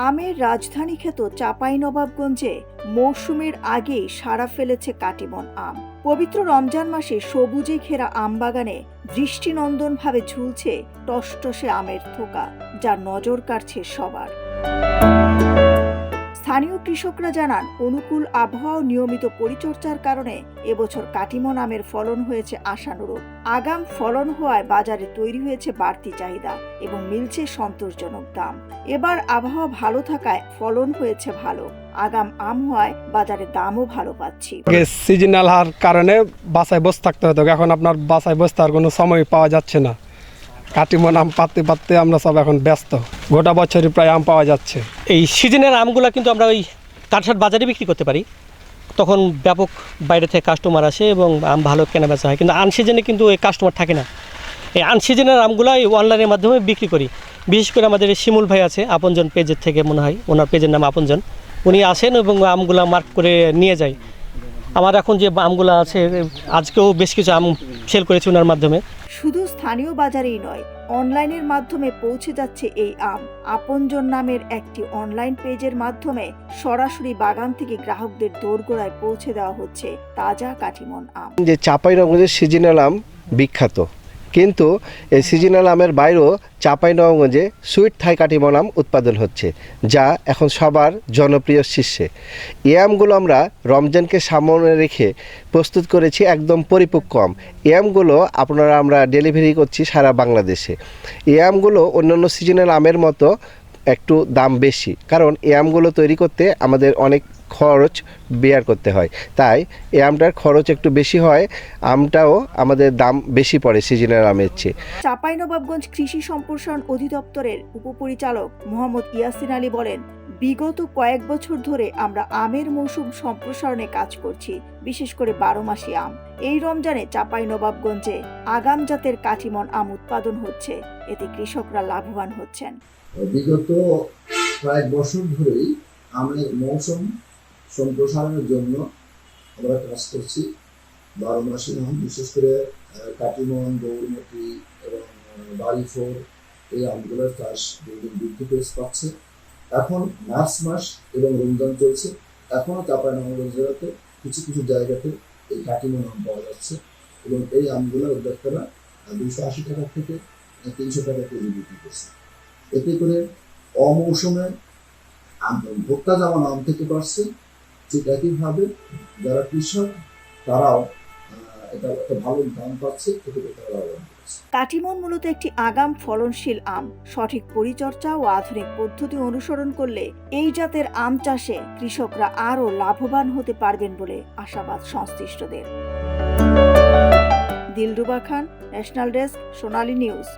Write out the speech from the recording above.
আমের রাজধানী খ্যাত চাঁপাইনবাবগঞ্জে মৌসুমের আগেই সাড়া ফেলেছে কাটিমন আম। পবিত্র রমজান মাসে সবুজে ঘেরা আমবাগানে দৃষ্টিনন্দনভাবে ঝুলছে টসটসে আমের থোকা, যা নজর কাড়ছে সবার। স্থানীয় কৃষকরা জানান, অনুকূল আবহাওয়া ও নিয়মিত পরিচর্যার কারণে এবছর কাটিমন আমের ফলন হয়েছে আশানুরূপ। আগাম ফলন হওয়ায় বাজারে তৈরি হয়েছে বাড়তি চাহিদা এবং মিলছে সন্তোষজনক দাম। এবার আবহাওয়া ভালো থাকায় ফলন হয়েছে ভালো, আগাম আম হওয়ায় বাজারে দামও ভালো পাচ্ছি। সিজনাল হওয়ার কারণে বাসায় বসে থাকতে হতো, এখন আপনার বাসায় বসে থাকার কোনো সময় পাওয়া যাচ্ছে না। কাটিমন আম পাততে আমরা সব এখন ব্যস্ত, গোটা বছরই প্রায় আম পাওয়া যাচ্ছে। এই সিজনের আমগুলো কিন্তু আমরা ওই কাঠসাট বাজারে বিক্রি করতে পারি, তখন ব্যাপক বাইরে থেকে কাস্টমার আসে এবং আম ভালো কেনাবেচা হয়। কিন্তু আনসিজনে কিন্তু এই কাস্টমার থাকে না। এই আনসিজনের আমগুলো এই অনলাইনের মাধ্যমে বিক্রি করি। বিশেষ করে আমাদের শিমুল ভাই আছে আপনজন পেজের থেকে, মনে হয় ওনার পেজের নাম আপনজন, উনি আসেন এবং আমগুলো মার্ক করে নিয়ে যায়। আমার এখন যে আমগুলো আছে, আজকেও বেশ কিছু আম সেল করেছি ওনার মাধ্যমে। শুধু স্থানীয় বাজারেই নয়, অনলাইনের মাধ্যমে পৌঁছে যাচ্ছে এই আম। আপনজন নামের একটি অনলাইন পেজের মাধ্যমে সরাসরি বাগান থেকে গ্রাহকদের দোরগোড়ায় পৌঁছে দেওয়া হচ্ছে তাজা কাটিমন আম। যে চাঁপাইনবাবগঞ্জের সিজনাল আম বিখ্যাত, কিন্তু এই সিজনাল আমের বাইরেও চাঁপাইনবাবগঞ্জে সুইট থাই কাটিমন আম উৎপাদন হচ্ছে, যা এখন সবার জনপ্রিয় শীর্ষে। এই আমগুলো আমরা রমজানকে সামনে রেখে প্রস্তুত করেছি একদম পরিপক্ক আম। এই আমগুলো আমরা ডেলিভারি করছি সারা বাংলাদেশে। এই আমগুলো অন্যান্য সিজনাল আমের মতো একটু দাম বেশি, কারণ এই আমগুলো তৈরি করতে আমাদের অনেক খরচ বেয়ার করতে হয়, তাই এই আমটার খরচ একটু বেশি হয়, আমটাও আমাদের দাম বেশি পড়ে সিজনাল আমের চেয়ে। চাঁপাইনবাবগঞ্জ কৃষি সম্প্রসারণ অধিদপ্তরের উপপরিচালক মোহাম্মদ ইয়াসিন আলী বলেন, বিগত কয়েক বছর ধরে আমরা আমের মৌসুম সম্প্রসারণে কাজ করছি, বিশেষ করে 12 মাসি আম। এই রমজানে চাঁপাইনবাবগঞ্জে আগাম জাতের কাটিমন আম উৎপাদন হচ্ছে, এতে কৃষকরা লাভবান হচ্ছেন। বিগত কয়েক বছর ধরেই আমের মৌসুম সম্প্রসারণের জন্য আমরা কাজ করছি। 12 মাসি আম, বিশেষ করে কাটিমন, গৌরমতি এবং বাড়িফোর, এই আমগুলোর চাষ দিন বৃদ্ধি পেয়ে পাচ্ছে। এখন মার্চ মাস এবং রমজান চলছে, এখনও চাঁপাইনবাবগঞ্জ জেলাতে কিছু কিছু জায়গাতে এই কাটিমন আম পাওয়া যাচ্ছে এবং এই আমগুলো উদ্যোক্তারা 280 টাকা থেকে 300 টাকা কেজি বিক্রি করছে। এতে করে অমৌসুমে ভোক্তা যেমন আম থেকে পারছে, ঠিক একইভাবে যারা কৃষক তারাও এটা একটা ভালো দাম পাচ্ছে, কাটিমন মূলত একটি আগাম ফলনশীল আম। সঠিক পরিচর্যা ও আধুনিক পদ্ধতি অনুসরণ করলে এই জাতের আম চাষে কৃষকরা আরও লাভবান হতে পারবেন বলে আশাবাদ সংশ্লিষ্টদের। দিলরুবা খান, ন্যাশনাল ডেস্ক, সোনালী নিউজ।